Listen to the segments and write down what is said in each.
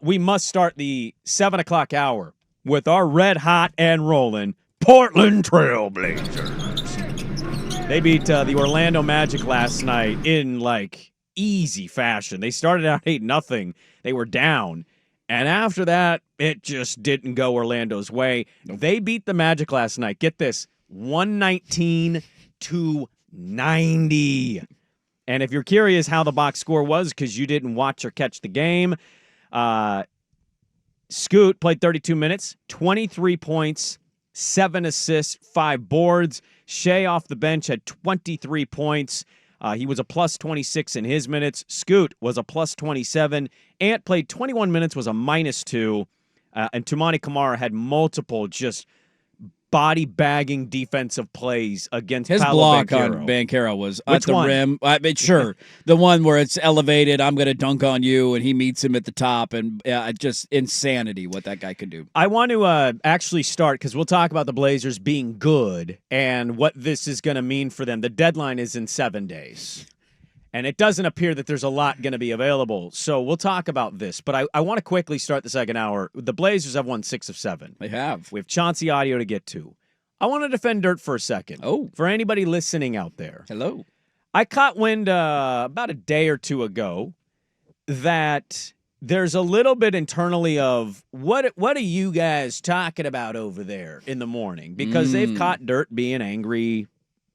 we must start the 7 o'clock hour with our red hot and rolling Portland Trailblazers. They beat the Orlando Magic last night in easy fashion. They started out 8-0. They were down. And after that, it just didn't go Orlando's way. They beat the Magic last night. Get this, 119-90. And if you're curious how the box score was because you didn't watch or catch the game, Scoot played 32 minutes, 23 points, 7 assists, 5 boards. Shea off the bench had 23 points. He was a plus 26 in his minutes. Scoot was a plus 27. Ant played 21 minutes, was a minus 2. And Toumani Camara had multiple just body-bagging defensive plays against his Paolo block Banchero. on Banchero was Which at the one? rim. I mean, sure, the one where it's elevated, I'm going to dunk on you, and he meets him at the top, and just insanity what that guy can do. I want to actually start, because we'll talk about the Blazers being good and what this is going to mean for them. The deadline is in 7 days, and it doesn't appear that there's a lot going to be available. So we'll talk about this, but I want to quickly start the second hour. The Blazers have won 6 of 7. They have. We have Chauncey audio to get to. I want to defend Dirt for a second. Oh. For anybody listening out there. Hello. I caught wind about a day or two ago that there's a little bit internally of what are you guys talking about over there in the morning? Because they've caught Dirt being angry,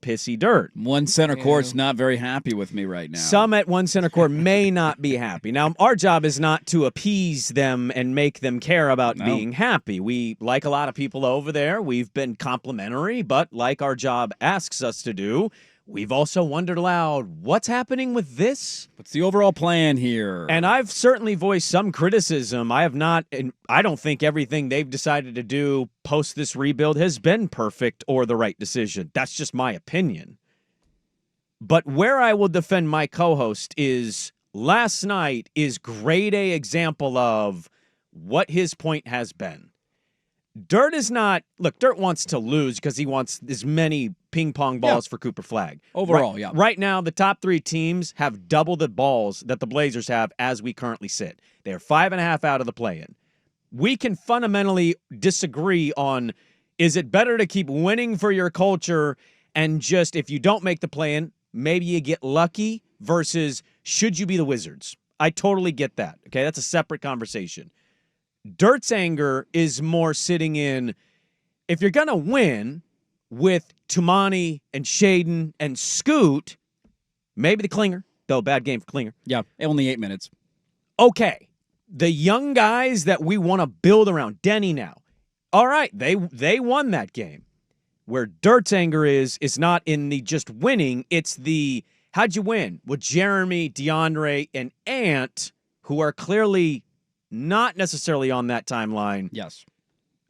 pissy Dirt. One center court's not very happy with me right now. Some at one center court may not be happy. Now, our job is not to appease them and make them care about being happy. We, like a lot of people over there, we've been complimentary, but like our job asks us to do, we've also wondered aloud, what's happening with this? What's the overall plan here? And I've certainly voiced some criticism. I have not, and I don't think everything they've decided to do post this rebuild has been perfect or the right decision. That's just my opinion. But where I will defend my co-host is last night is grade A example of what his point has been. Dirt is not, look, Dirt wants to lose because he wants as many ping pong balls for Cooper Flagg. Overall, Right now, the top 3 teams have double the balls that the Blazers have as we currently sit. They're 5.5 out of the play-in. We can fundamentally disagree on, is it better to keep winning for your culture and just, if you don't make the play-in, maybe you get lucky versus should you be the Wizards? I totally get that. Okay, that's a separate conversation. Dirt's anger is more sitting in, if you're going to win with Toumani and Shaden and Scoot, maybe the Klinger, though bad game for Klinger. Yeah, only 8 minutes. Okay, the young guys that we want to build around, Denny now, all right, they won that game. Where Dirt's anger is not in the just winning, it's the, how'd you win? With Jeremy, DeAndre, and Ant, who are clearly not necessarily on that timeline. Yes.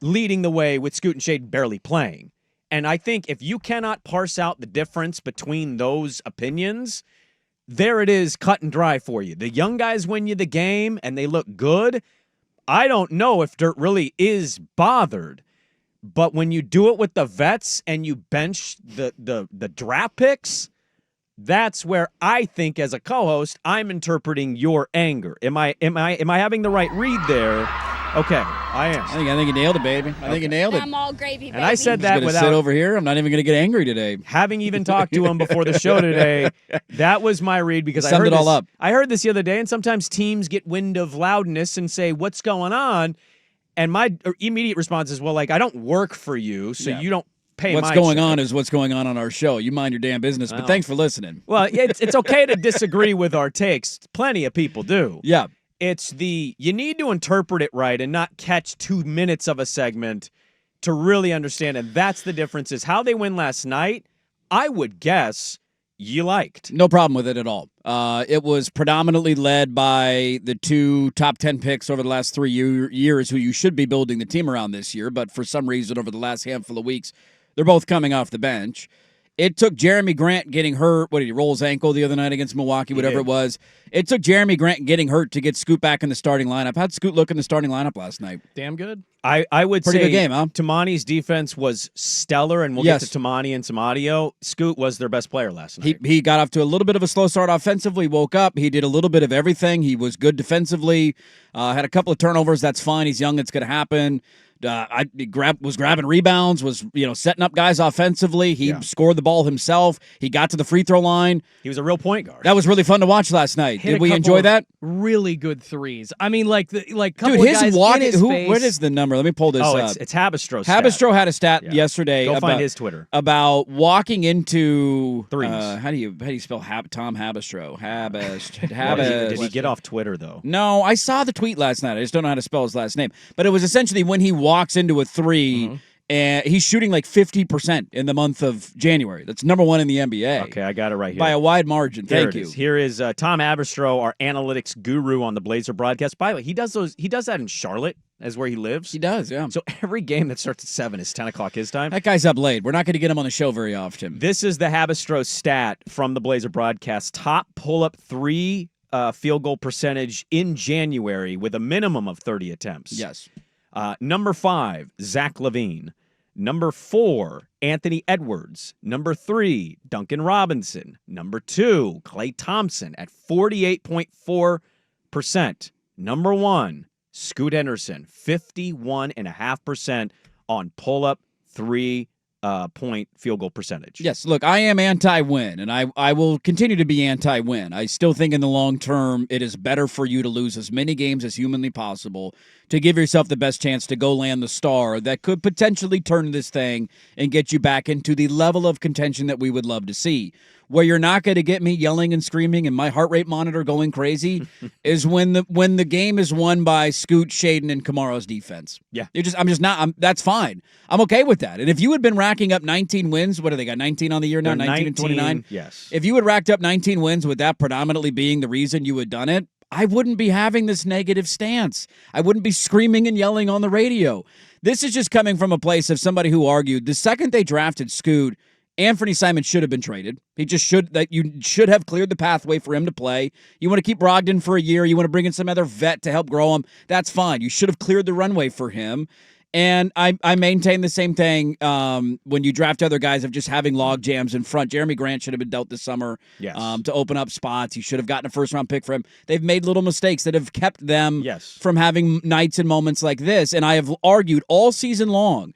Leading the way with Scoot and Shade barely playing. And I think if you cannot parse out the difference between those opinions, there it is, cut and dry for you. The young guys win you the game and they look good. I don't know if Dirt really is bothered. But when you do it with the vets and you bench the draft picks, that's where I think, as a co-host, I'm interpreting your anger. Am I having the right read there? Okay, I am. I think you nailed it, baby. I think you nailed it. I'm all gravy, baby. And I said that Just without sit over here. I'm not even going to get angry today. having even talked to him before the show today. That was my read because Summed it all up. I heard this the other day, and sometimes teams get wind of loudness and say, "What's going on?" And my immediate response is, well, I don't work for you, so you don't pay what's my going check. on is what's going on our show. You mind your damn business, but thanks for listening. Well, it's okay to disagree with our takes. Plenty of people do. Yeah. It's you need to interpret it right and not catch 2 minutes of a segment to really understand. And that's the difference is how they win last night, I would guess you liked. No problem with it at all. It was predominantly led by the 2 top 10 picks over the last 3 years who you should be building the team around this year, but for some reason over the last handful of weeks, they're both coming off the bench. It took Jeremy Grant getting hurt. What did he roll his ankle the other night against Milwaukee, whatever it was. It took Jeremy Grant getting hurt to get Scoot back in the starting lineup. How'd Scoot look in the starting lineup last night? Damn good. I would Pretty say good game, huh? Tamani's defense was stellar, and we'll get to Tamani and some audio. Scoot was their best player last night. He got off to a little bit of a slow start offensively, woke up. He did a little bit of everything. He was good defensively, had a couple of turnovers. That's fine. He's young. It's going to happen. Was grabbing rebounds, was setting up guys offensively. He scored the ball himself. He got to the free throw line. He was a real point guard. That was really fun to watch last night. Did we enjoy that? Really good threes. I mean, couple Dude, of guys in his face. What is the number? Let me pull this up. It's Habistro. Habistro had a stat yesterday. Go find his Twitter about walking into threes. How do you spell Tom Habistro? Did he get off Twitter though? No, I saw the tweet last night. I just don't know how to spell his last name. But it was essentially when he walks into a three, and he's shooting like 50% in the month of January. That's number one in the NBA. Okay, I got it right here. By a wide margin. Thank you. Here is Tom Habistro, our analytics guru on the Blazer broadcast. By the way, he does that in Charlotte, as where he lives. He does, yeah. So every game that starts at 7 is 10 o'clock his time. That guy's up late. We're not going to get him on the show very often. This is the Habistro stat from the Blazer broadcast. Top pull-up three field goal percentage in January with a minimum of 30 attempts. Yes. Number 5, Zach LaVine. Number 4, Anthony Edwards. Number 3, Duncan Robinson. Number 2, Klay Thompson at 48.4%. Number 1, Scoot Henderson, 51.5% on pull-up three-point field goal percentage. Yes, look, I am anti-win, and I will continue to be anti-win. I still think in the long term it is better for you to lose as many games as humanly possible to give yourself the best chance to go land the star that could potentially turn this thing and get you back into the level of contention that we would love to see. Where you're not going to get me yelling and screaming and my heart rate monitor going crazy is when the game is won by Scoot, Shaden, and Kamara's defense. Yeah. That's fine. I'm okay with that. And if you had been racking up 19 wins, what do they got, 19 on the year now, 19 and 29? Yes. If you had racked up 19 wins with that predominantly being the reason you had done it, I wouldn't be having this negative stance. I wouldn't be screaming and yelling on the radio. This is just coming from a place of somebody who argued the second they drafted Scoot, Anthony Simon should have been traded. You should have cleared the pathway for him to play. You want to keep Brogdon for a year. You want to bring in some other vet to help grow him. That's fine. You should have cleared the runway for him. And I maintain the same thing when you draft other guys of just having log jams in front. Jeremy Grant should have been dealt this summer to open up spots. You should have gotten a first-round pick for him. They've made little mistakes that have kept them from having nights and moments like this. And I have argued all season long,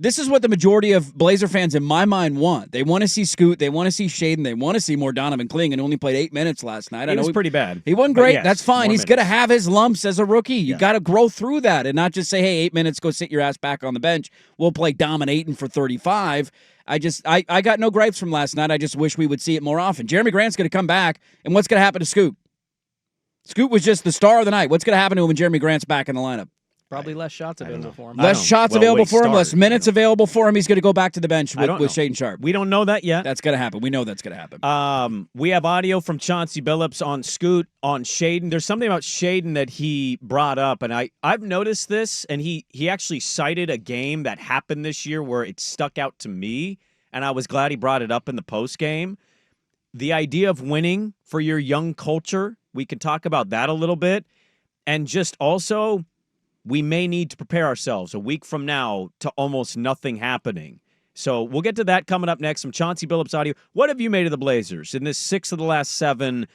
this is what the majority of Blazer fans in my mind want. They want to see Scoot. They want to see Shaden. They want to see more Donovan Clingan, and only played 8 minutes last night. He was pretty bad. He wasn't great. That's fine. He's going to have his lumps as a rookie. You got to grow through that and not just say, hey, 8 minutes, go sit your ass back on the bench. We'll play dominating for 35. I got no gripes from last night. I just wish we would see it more often. Jeremy Grant's going to come back, and what's going to happen to Scoot? Scoot was just the star of the night. What's going to happen to him when Jeremy Grant's back in the lineup? Probably less shots available for him. Less shots available for him, less minutes available for him. He's going to go back to the bench with Shaden Sharp. We don't know that yet. That's going to happen. We know that's going to happen. We have audio from Chauncey Billups on Scoot, on Shaden. There's something about Shaden that he brought up, and I've noticed this, and he actually cited a game that happened this year where it stuck out to me, and I was glad he brought it up in the postgame. The idea of winning for your young culture, we can talk about that a little bit, and just also we may need to prepare ourselves a week from now to almost nothing happening. So we'll get to that coming up next. Some Chauncey Billups audio. What have you made of the Blazers in this 6 of the last 7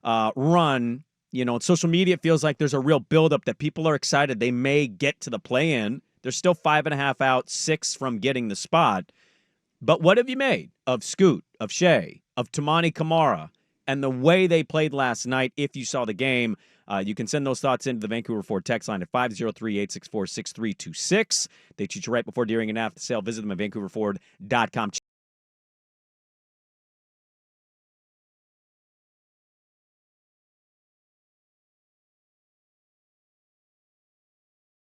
run? On social media, it feels like there's a real buildup that people are excited they may get to the play-in. They're still 5.5 out, 6 from getting the spot. But what have you made of Scoot, of Shea, of Tamani Kamara, and the way they played last night if you saw the game? You can send those thoughts into the Vancouver Ford text line at 503-864-6326. They treat you right before, during, and after the sale. Visit them at vancouverford.com.